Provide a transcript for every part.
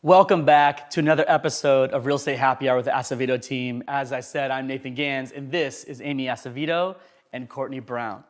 Welcome back to another episode of Real Estate Happy Hour with the Asivido team. As I said, I'm Nathan Gans, and this is Amy Asivido and Courtney Brown.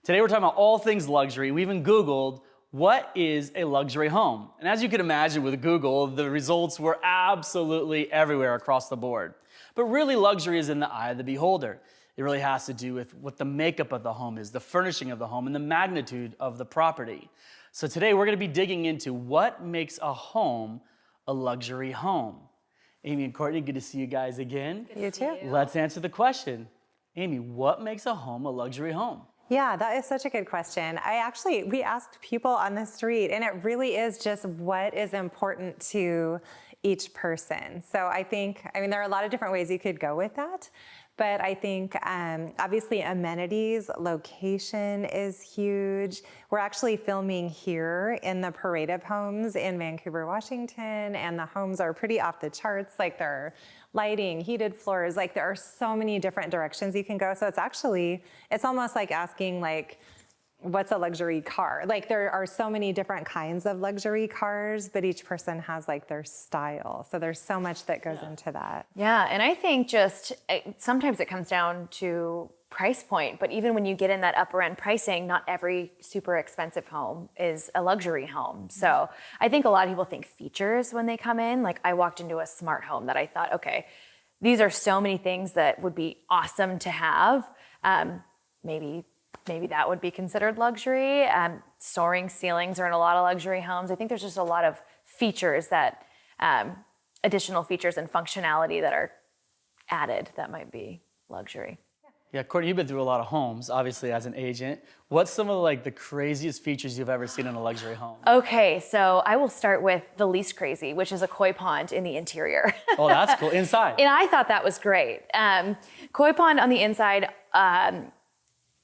Today we're talking about all things luxury. We even Googled, what is a luxury home? And as you can imagine with Google, the results were absolutely everywhere across the board. But really, luxury is in the eye of the beholder. It really has to do with what the makeup of the home is, the furnishing of the home, and the magnitude of the property. So today we're going to be digging into what makes a home a luxury home. Amy and Courtney, good to see you guys again. You too. Let's answer the question. Amy, what makes a home a luxury home? Yeah, that is such a good question. We asked people on the street, and it really is just what is important to each person. So there are a lot of different ways you could go with that. But I think obviously amenities, location is huge. We're actually filming here in the Parade of Homes in Vancouver, Washington, and the homes are pretty off the charts. Like there are lighting, heated floors, like there are so many different directions you can go. So it's almost like asking what's a luxury car? Like there are so many different kinds of luxury cars, but each person has their style. So there's so much that goes into that. Yeah, and I think sometimes it comes down to price point, but even when you get in that upper end pricing, not every super expensive home is a luxury home. So I think a lot of people think features when they come in. Like I walked into a smart home that I thought, okay, these are so many things that would be awesome to have. Maybe that would be considered luxury. Soaring ceilings are in a lot of luxury homes. I think there's just a lot of features additional features and functionality that are added that might be luxury. Yeah, Courtney, you've been through a lot of homes, obviously, as an agent. What's some of the craziest features you've ever seen in a luxury home? Okay, so I will start with the least crazy, which is a koi pond in the interior. Oh, that's cool. Inside. And I thought that was great. Koi pond on the inside,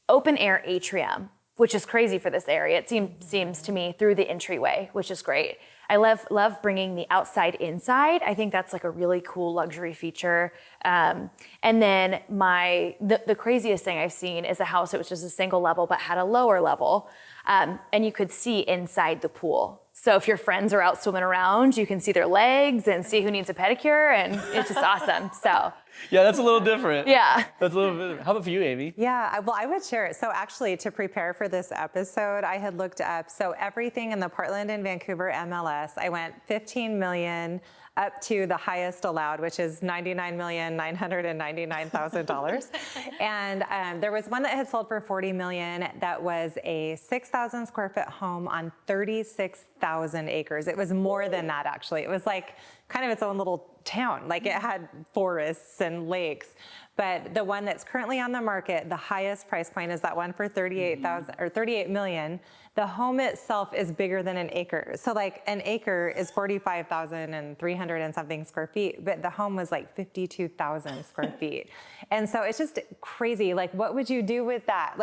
open air atrium, which is crazy for this area. It seems to me through the entryway, which is great. I love bringing the outside inside. I think that's a really cool luxury feature. And then the craziest thing I've seen is a house that was just a single level but had a lower level, and you could see inside the pool. So if your friends are out swimming around, you can see their legs and see who needs a pedicure, and it's just awesome. So. Yeah, that's a little different. Yeah. That's a little bit. How about for you, Amy? Yeah, well, I would share it. So actually, to prepare for this episode, I had looked up, so everything in the Portland and Vancouver MLS, I went 15 million up to the highest allowed, which is $99,999,000. And there was one that had sold for 40 million that was a 6,000 square foot home on 36,000 acres. It was more than that, actually. It was kind of its own little town. It had forests and lakes. But the one that's currently on the market, the highest price point is that one for 38,000 or 38 million. The home itself is bigger than an acre. So an acre is 45,300 and something square feet, but the home was 52,000 square feet. And so it's just crazy. What would you do with that?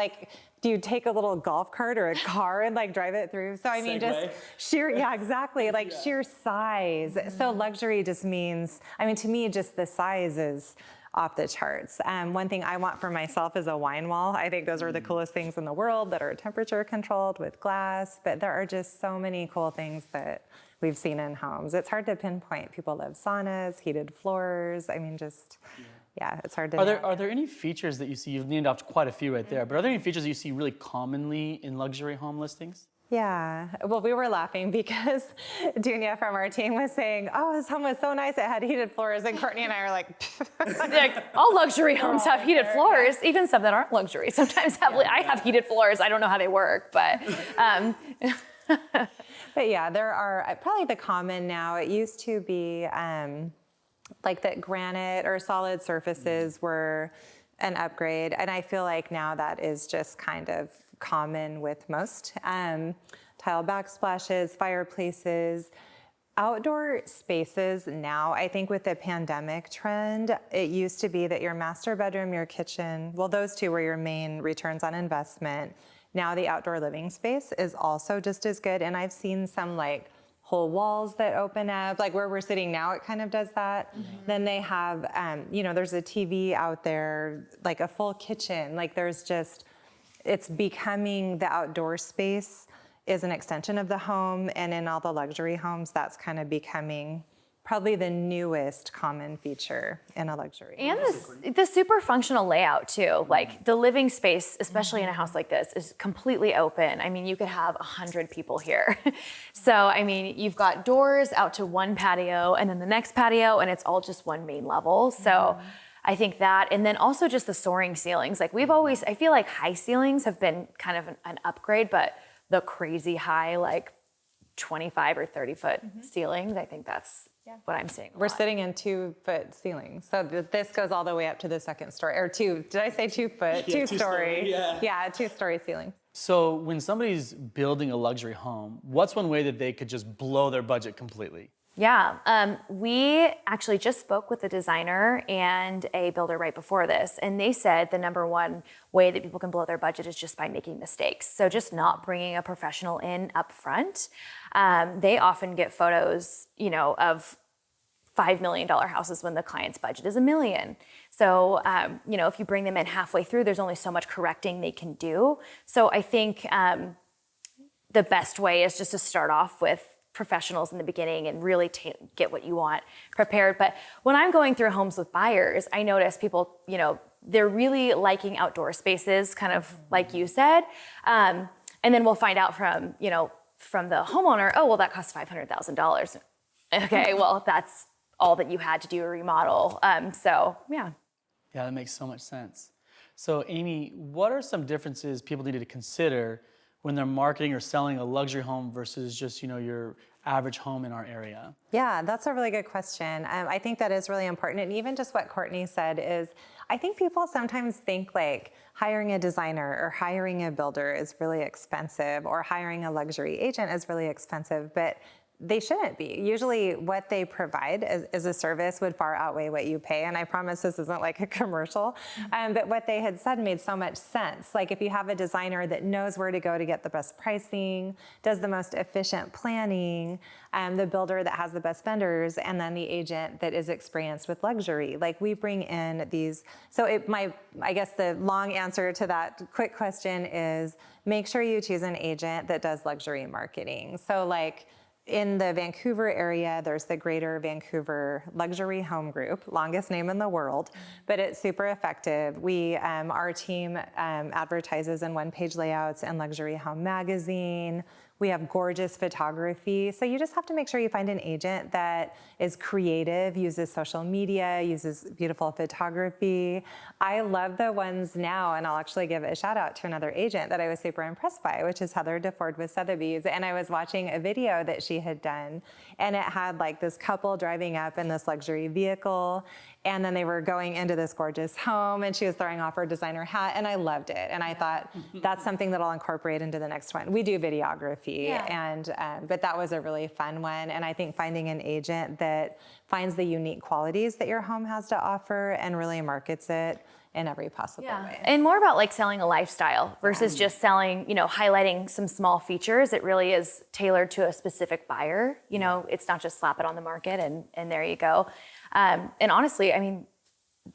Do you take a little golf cart or a car and drive it through? So I mean, Segway. just sheer, yeah, exactly. Sheer size. So luxury just means, to me, just the size is off the charts. One thing I want for myself is a wine wall. I think those are the coolest things in the world that are temperature controlled with glass, but there are just so many cool things that we've seen in homes. It's hard to pinpoint. People love saunas, heated floors. Yeah, it's hard to know. Are there any features that you see, you've named off quite a few right there, but are there any features that you see really commonly in luxury home listings? Yeah, well, we were laughing because Dunya from our team was saying, oh, this home was so nice, it had heated floors, and Courtney and I are all luxury homes have heated floors, even some that aren't luxury. Sometimes I have heated floors. I don't know how they work, but. But yeah, there are probably the common now. It used to be that granite or solid surfaces were an upgrade, and I feel now that is just kind of common with most. Tile backsplashes, fireplaces, outdoor spaces now, I think with the pandemic trend, it used to be that your master bedroom, your kitchen, well, those two were your main returns on investment. Now the outdoor living space is also just as good. And I've seen some whole walls that open up, where we're sitting now, it kind of does that. Mm-hmm. Then they have, there's a TV out there, a full kitchen. It's becoming the outdoor space is an extension of the home. And in all the luxury homes, that's kind of becoming probably the newest common feature in a luxury. And the super functional layout too. Like the living space, especially in a house like this, is completely open. I mean, you could have 100 people here. So, I mean, you've got doors out to one patio and then the next patio, and it's all just one main level. So I think that, and then also just the soaring ceilings. Like I feel like high ceilings have been kind of an upgrade, but the crazy high, like 25 or 30 foot ceilings, I think that's what I'm seeing. We're sitting in 2-foot ceilings. So this goes all the way up to the second story, or did I say 2 foot? Yeah, 2-story. yeah. Yeah, a 2-story ceiling. So when somebody's building a luxury home, what's one way that they could just blow their budget completely? Yeah, we actually just spoke with a designer and a builder right before this, and they said the number one way that people can blow their budget is just by making mistakes. So just not bringing a professional in up front. They often get photos, of $5 million houses when the client's budget is $1 million. So, if you bring them in halfway through, there's only so much correcting they can do. So I think the best way is just to start off with professionals in the beginning and really get what you want prepared. But when I'm going through homes with buyers, I notice people, they're really liking outdoor spaces, kind of like you said. And then we'll find out from the homeowner, oh, well, that costs $500,000. Okay, well, that's all that you had to do a remodel. So, yeah. Yeah, that makes so much sense. So, Amy, what are some differences people need to consider when they're marketing or selling a luxury home versus just, your average home in our area? Yeah, that's a really good question. I think that is really important. And even just what Courtney said is, I think people sometimes think like hiring a designer or hiring a builder is really expensive, or hiring a luxury agent is really expensive, but they shouldn't be. Usually what they provide as a service would far outweigh what you pay. And I promise this isn't like a commercial, but what they had said made so much sense. Like if you have a designer that knows where to go to get the best pricing, does the most efficient planning, the builder that has the best vendors, and then the agent that is experienced with luxury. Like we bring in these, so I guess the long answer to that quick question is make sure you choose an agent that does luxury marketing. So like, in the Vancouver area, there's the Greater Vancouver Luxury Home Group, longest name in the world, but it's super effective. Our team advertises in one-page layouts and Luxury Home Magazine. We have gorgeous photography. So you just have to make sure you find an agent that is creative, uses social media, uses beautiful photography. I love the ones now, and I'll actually give a shout out to another agent that I was super impressed by, which is Heather DeFord with Sotheby's. And I was watching a video that she had done, and it had like this couple driving up in this luxury vehicle, and then they were going into this gorgeous home, and she was throwing off her designer hat, and I loved it. And I thought, that's something that I'll incorporate into the next one. We do videography, but that was a really fun one. And I think finding an agent that finds the unique qualities that your home has to offer and really markets it in every possible way. And more about like selling a lifestyle versus just selling, highlighting some small features. It really is tailored to a specific buyer. It's not just slap it on the market and there you go. And honestly, I mean,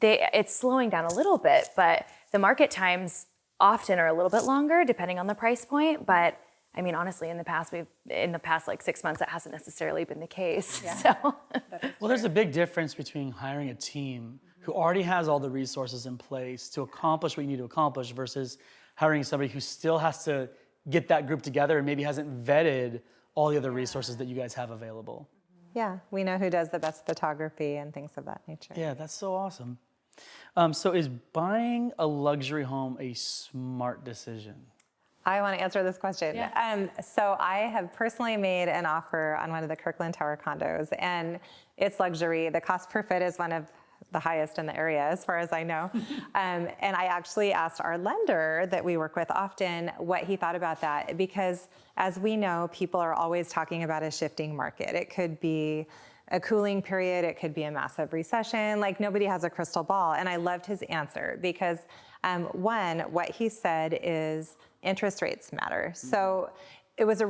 it's slowing down a little bit, but the market times often are a little bit longer depending on the price point. But I mean, honestly, in the past like 6 months, that hasn't necessarily been the case. Yeah. So, well, there's a big difference between hiring a team who already has all the resources in place to accomplish what you need to accomplish versus hiring somebody who still has to get that group together and maybe hasn't vetted all the other resources that you guys have available. Yeah, we know who does the best photography and things of that nature. Yeah, that's so awesome. So is buying a luxury home a smart decision? I want to answer this question. Yeah. So I have personally made an offer on one of the Kirkland Tower condos, and it's luxury. The cost per foot is one of the highest in the area, as far as I know. And I actually asked our lender that we work with often what he thought about that, because as we know, people are always talking about a shifting market. It could be a cooling period, it could be a massive recession, like nobody has a crystal ball. And I loved his answer because one, what he said is interest rates matter. So it was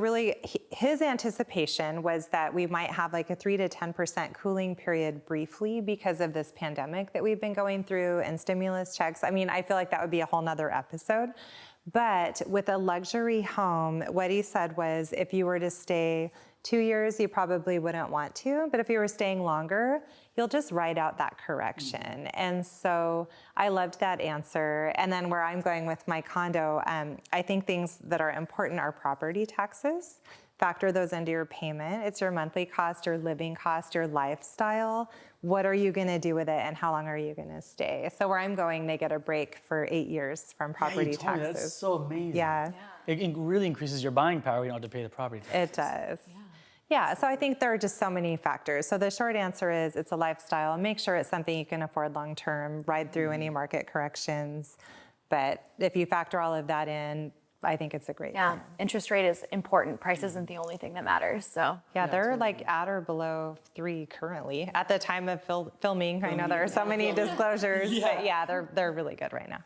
his anticipation was that we might have like a 3 to 10% cooling period briefly because of this pandemic that we've been going through and stimulus checks. I mean, I feel like that would be a whole nother episode. But with a luxury home, what he said was if you were to stay 2 years, you probably wouldn't want to. But if you were staying longer, you'll just write out that correction. And so I loved that answer. And then where I'm going with my condo, I think things that are important are property taxes. Factor those into your payment. It's your monthly cost, your living cost, your lifestyle. What are you going to do with it, and how long are you going to stay? So where I'm going, they get a break for 8 years from property you told me, taxes. that's so amazing. Yeah. It really increases your buying power. You don't have to pay the property tax. It does. Yeah, so I think there are just so many factors. So the short answer is it's a lifestyle. Make sure it's something you can afford long term, ride through any market corrections. But if you factor all of that in, I think it's a great thing. Interest rate is important. Price isn't the only thing that matters. So Yeah, they're like at or below 3 currently at the time of filming. I know there are so many disclosures, but they're really good right now.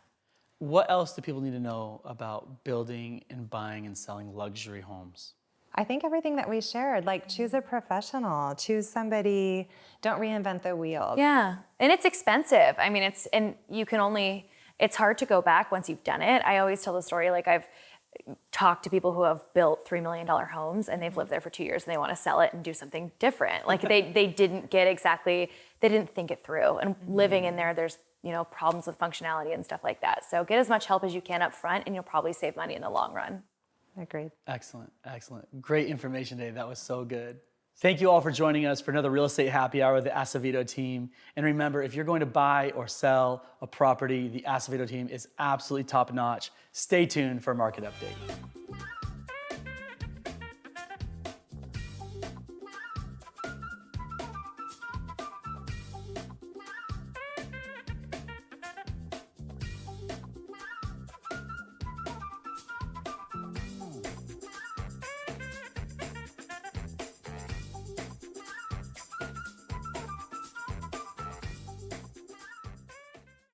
What else do people need to know about building and buying and selling luxury homes? I think everything that we shared, like choose a professional, choose somebody, don't reinvent the wheel. yeah, and it's expensive. I mean, it's hard to go back once you've done it. I always tell the story, like I've talked to people who have built $3 million homes and they've lived there for 2 years and they want to sell it and do something different. Like they didn't they didn't think it through. And living in there's problems with functionality and stuff like that. So get as much help as you can up front and you'll probably save money in the long run. Agreed. Excellent, excellent. Great information today. That was so good. Thank you all for joining us for another Real Estate Happy Hour with the Asivido team. And remember, if you're going to buy or sell a property, the Asivido team is absolutely top notch. Stay tuned for a market update.